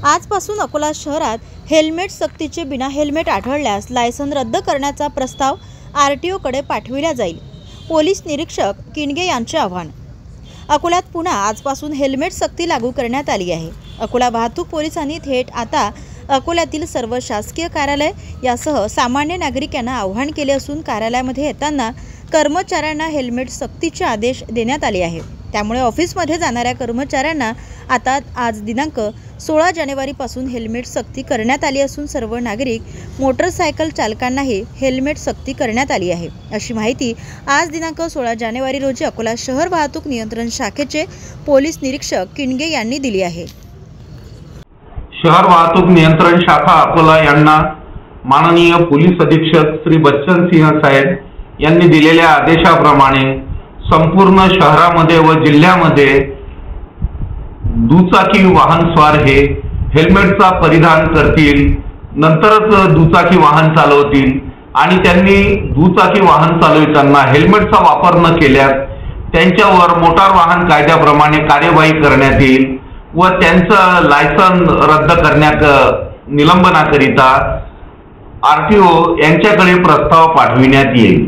आजपासून अकोला शहरात हेल्मेट सक्तीचे बिना हेल्मेट आढळल्यास लायसन रद्द करण्याचा प्रस्ताव आरटीओकडे पाठविला जाईल. पोलीस निरीक्षक किणगे यांचे आवाहन. अकोल्यात पुन्हा आजपासून हेल्मेट सक्ती लागू करण्यात आली आहे. अकोला वाहतूक पोलिसांनी थेट आता अकोल्यातील सर्व शासकीय कार्यालय यासह सामान्य नागरिकांना आवाहन केले असून कार्यालयामध्ये येताना कर्मचाऱ्यांना हेल्मेट सक्तीचे आदेश देण्यात आले आहे. त्यामुळे ऑफिसमध्ये जाणाऱ्या कर्मचाऱ्यांना आता आज दिनांक 16 जानेवारीपासून हेल्मेट सक्ती करण्यात आली असून सर्व नागरिक मोटरसायकल चालकांनाही हेल्मेट सक्ती करण्यात आली आहे. अशी माहिती आज दिनांक 16 जानेवारी रोजी अकोला शहर वाहतूक नियंत्रण शाखेचे पोलीस निरीक्षक किणगे यांनी दिली आहे. शहर वाहतूक नियंत्रण शाखा अकोला यांना माननीय पोलीस अधीक्षक श्री बच्चन सिंह साहेब यांनी दिलेल्या आदेशाप्रमाणे संपूर्ण शहरामध्ये व जिल्ह्यामध्ये दुचाकी वाहनस्वार हे हेल्मेटचा परिधान करतील, नंतरच दुचाकी वाहन चालवतील आणि त्यांनी दुचाकी वाहन चालविताना हेल्मेटचा वापर न केल्यास त्यांच्यावर मोटार वाहन कायद्याप्रमाणे कार्यवाही करण्यात येईल व त्यांचं लायसन रद्द निलंबनाकरिता आरटीओ यांच्याकडे प्रस्ताव पाठविण्यात येईल.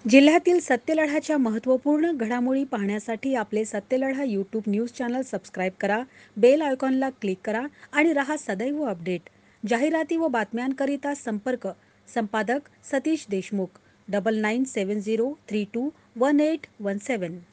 जिल्ह्यातील सत्यलढाच्या महत्त्वपूर्ण घडामोडी पाहण्यासाठी आपले Satyaladha YouTube news channel subscribe करा, बेल आयकॉनला क्लिक करा आणि रहा सदैव अपडेट. जाहिराती व बातम्यांकरिता संपादक सतीश देशमुख 9970321817.